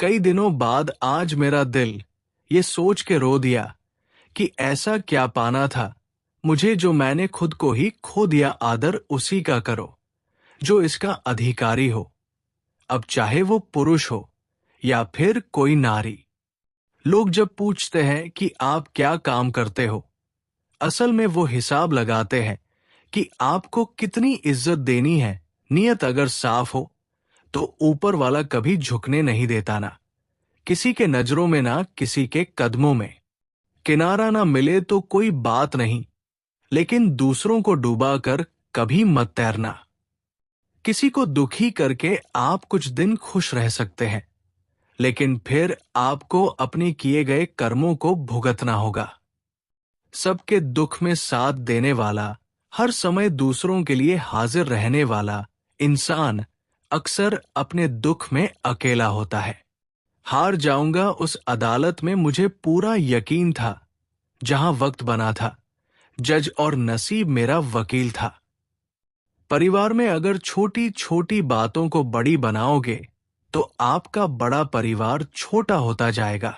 कई दिनों बाद आज मेरा दिल ये सोच के रो दिया कि ऐसा क्या पाना था मुझे जो मैंने खुद को ही खो दिया। आदर उसी का करो जो इसका अधिकारी हो, अब चाहे वो पुरुष हो या फिर कोई नारी। लोग जब पूछते हैं कि आप क्या काम करते हो, असल में वो हिसाब लगाते हैं कि आपको कितनी इज्जत देनी है। नियत अगर साफ हो तो ऊपर वाला कभी झुकने नहीं देता, ना किसी के नजरों में ना किसी के कदमों में। किनारा ना मिले तो कोई बात नहीं, लेकिन दूसरों को डूबा कर कभी मत तैरना। किसी को दुखी करके आप कुछ दिन खुश रह सकते हैं, लेकिन फिर आपको अपने किए गए कर्मों को भुगतना होगा। सबके दुख में साथ देने वाला, हर समय दूसरों के लिए हाजिर रहने वाला इंसान अक्सर अपने दुख में अकेला होता है। हार जाऊंगा उस अदालत में मुझे पूरा यकीन था, जहां वक्त बना था, जज और नसीब मेरा वकील था। परिवार में अगर छोटी छोटी बातों को बड़ी बनाओगे तो आपका बड़ा परिवार छोटा होता जाएगा।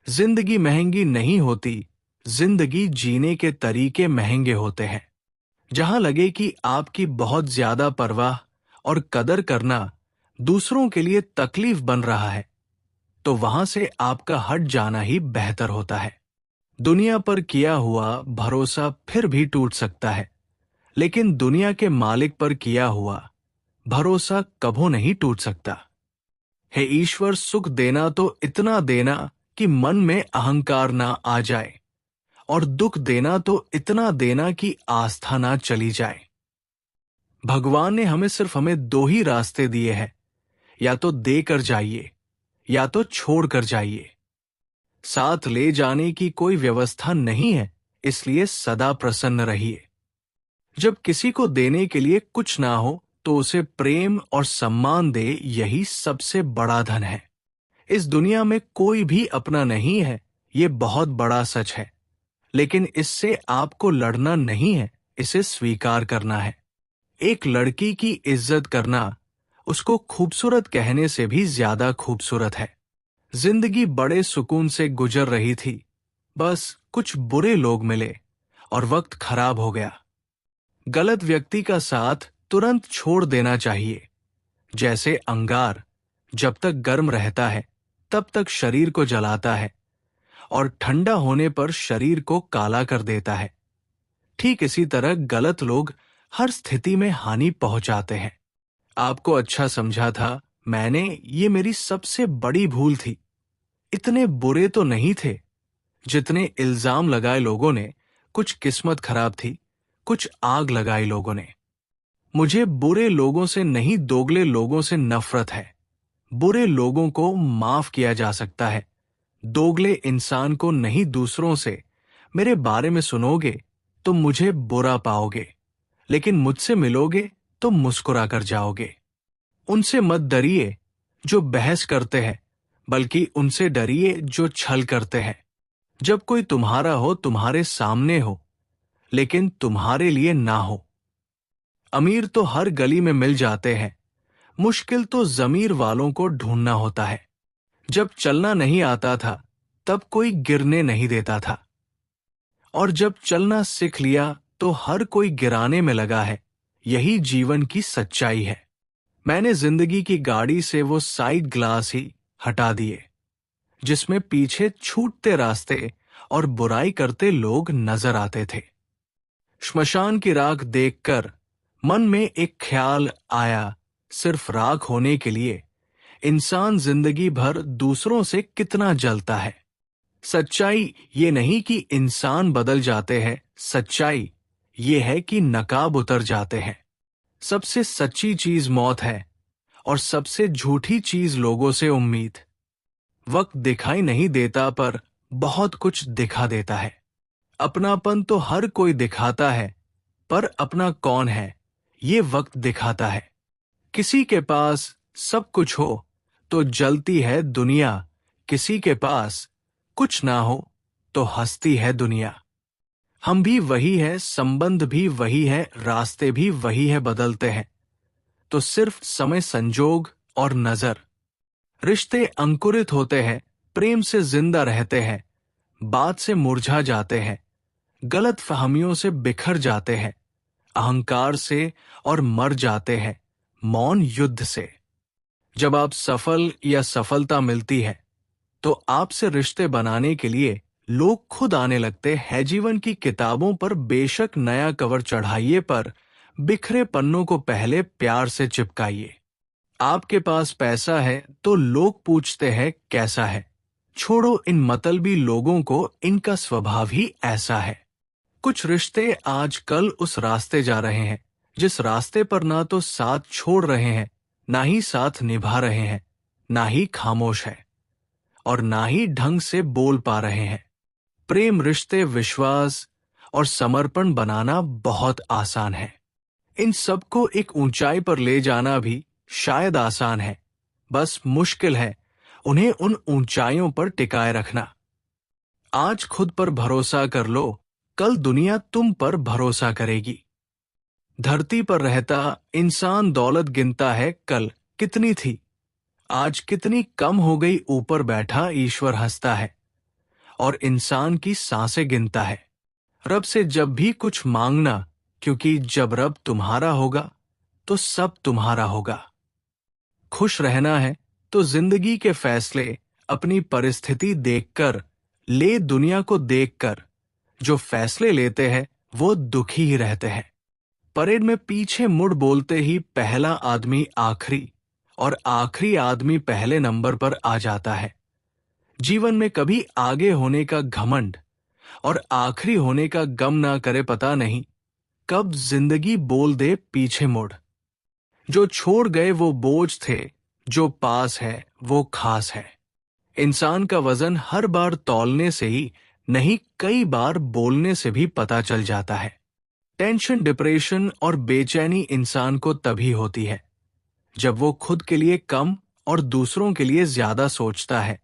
जिंदगी महंगी नहीं होती, जिंदगी जीने के तरीके महंगे होते हैं। जहां लगे कि आपकी बहुत ज्यादा परवाह और कदर करना दूसरों के लिए तकलीफ बन रहा है, तो वहां से आपका हट जाना ही बेहतर होता है। दुनिया पर किया हुआ भरोसा फिर भी टूट सकता है, लेकिन दुनिया के मालिक पर किया हुआ भरोसा कभू नहीं टूट सकता। हे ईश्वर, सुख देना तो इतना देना कि मन में अहंकार ना आ जाए, और दुख देना तो इतना देना कि आस्था ना चली जाए। भगवान ने हमें दो ही रास्ते दिए हैं, या तो देकर जाइए या तो छोड़ कर जाइए। साथ ले जाने की कोई व्यवस्था नहीं है, इसलिए सदा प्रसन्न रहिए। जब किसी को देने के लिए कुछ ना हो तो उसे प्रेम और सम्मान दे, यही सबसे बड़ा धन है। इस दुनिया में कोई भी अपना नहीं है, ये बहुत बड़ा सच है, लेकिन इससे आपको लड़ना नहीं है, इसे स्वीकार करना है। एक लड़की की इज्जत करना उसको खूबसूरत कहने से भी ज्यादा खूबसूरत है। जिंदगी बड़े सुकून से गुजर रही थी, बस कुछ बुरे लोग मिले और वक्त खराब हो गया। गलत व्यक्ति का साथ तुरंत छोड़ देना चाहिए। जैसे अंगार जब तक गर्म रहता है तब तक शरीर को जलाता है, और ठंडा होने पर शरीर को काला कर देता है। ठीक इसी तरह गलत लोग हर स्थिति में हानि पहुंचाते हैं। आपको अच्छा समझा था मैंने, ये मेरी सबसे बड़ी भूल थी। इतने बुरे तो नहीं थे जितने इल्जाम लगाए लोगों ने। कुछ किस्मत खराब थी, कुछ आग लगाई लोगों ने। मुझे बुरे लोगों से नहीं, दोगले लोगों से नफरत है। बुरे लोगों को माफ किया जा सकता है, दोगले इंसान को नहीं। दूसरों से मेरे बारे में सुनोगे तो मुझे बुरा पाओगे, लेकिन मुझसे मिलोगे तो मुस्कुरा कर जाओगे। उनसे मत डरिए जो बहस करते हैं, बल्कि उनसे डरिए जो छल करते हैं। जब कोई तुम्हारा हो, तुम्हारे सामने हो, लेकिन तुम्हारे लिए ना हो। अमीर तो हर गली में मिल जाते हैं, मुश्किल तो जमीर वालों को ढूंढना होता है। जब चलना नहीं आता था तब कोई गिरने नहीं देता था, और जब चलना सीख लिया तो हर कोई गिराने में लगा है। यही जीवन की सच्चाई है। मैंने जिंदगी की गाड़ी से वो साइड ग्लास ही हटा दिए जिसमें पीछे छूटते रास्ते और बुराई करते लोग नजर आते थे। श्मशान की राख देखकर मन में एक ख्याल आया, सिर्फ राख होने के लिए इंसान जिंदगी भर दूसरों से कितना जलता है। सच्चाई ये नहीं कि इंसान बदल जाते हैं, सच्चाई ये है कि नकाब उतर जाते हैं। सबसे सच्ची चीज मौत है, और सबसे झूठी चीज लोगों से उम्मीद। वक्त दिखाई नहीं देता पर बहुत कुछ दिखा देता है। अपनापन तो हर कोई दिखाता है, पर अपना कौन है ये वक्त दिखाता है। किसी के पास सब कुछ हो तो जलती है दुनिया, किसी के पास कुछ ना हो तो हंसती है दुनिया। हम भी वही है, संबंध भी वही है, रास्ते भी वही है, बदलते हैं तो सिर्फ समय, संजोग और नजर। रिश्ते अंकुरित होते हैं, प्रेम से जिंदा रहते हैं, बात से मुरझा जाते हैं, गलत फहमियों से बिखर जाते हैं, अहंकार से और मर जाते हैं, मौन युद्ध से। जब आप सफल या सफलता मिलती है तो आपसे रिश्ते बनाने के लिए लोग खुद आने लगते हैं। जीवन की किताबों पर बेशक नया कवर चढ़ाइए, पर बिखरे पन्नों को पहले प्यार से चिपकाइए। आपके पास पैसा है तो लोग पूछते हैं कैसा है। छोड़ो इन मतलबी लोगों को, इनका स्वभाव ही ऐसा है। कुछ रिश्ते आजकल उस रास्ते जा रहे हैं जिस रास्ते पर ना तो साथ छोड़ रहे हैं, ना ही साथ निभा रहे हैं, ना ही खामोश है और ना ही ढंग से बोल पा रहे हैं। प्रेम रिश्ते, विश्वास और समर्पण बनाना बहुत आसान है। इन सबको एक ऊंचाई पर ले जाना भी शायद आसान है, बस मुश्किल है उन्हें उन ऊंचाइयों पर टिकाए रखना। आज खुद पर भरोसा कर लो, कल दुनिया तुम पर भरोसा करेगी। धरती पर रहता इंसान दौलत गिनता है, कल कितनी थी, आज कितनी कम हो गई। ऊपर बैठा ईश्वर हंसता है और इंसान की सांसें गिनता है। रब से जब भी कुछ मांगना, क्योंकि जब रब तुम्हारा होगा तो सब तुम्हारा होगा। खुश रहना है तो जिंदगी के फैसले अपनी परिस्थिति देखकर ले, दुनिया को देखकर। जो फैसले लेते हैं वो दुखी ही रहते हैं। परेड में पीछे मुड़ बोलते ही पहला आदमी आखिरी और आखिरी आदमी पहले नंबर पर आ जाता है। जीवन में कभी आगे होने का घमंड और आखिरी होने का गम ना करे, पता नहीं कब जिंदगी बोल दे पीछे मुड़। जो छोड़ गए वो बोझ थे, जो पास है वो खास है। इंसान का वजन हर बार तौलने से ही नहीं, कई बार बोलने से भी पता चल जाता है। टेंशन, डिप्रेशन और बेचैनी इंसान को तभी होती है जब वो खुद के लिए कम और दूसरों के लिए ज्यादा सोचता है।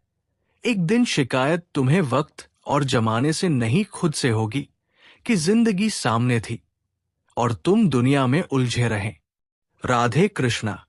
एक दिन शिकायत तुम्हें वक्त और जमाने से नहीं, खुद से होगी कि जिंदगी सामने थी और तुम दुनिया में उलझे रहे। राधे कृष्णा।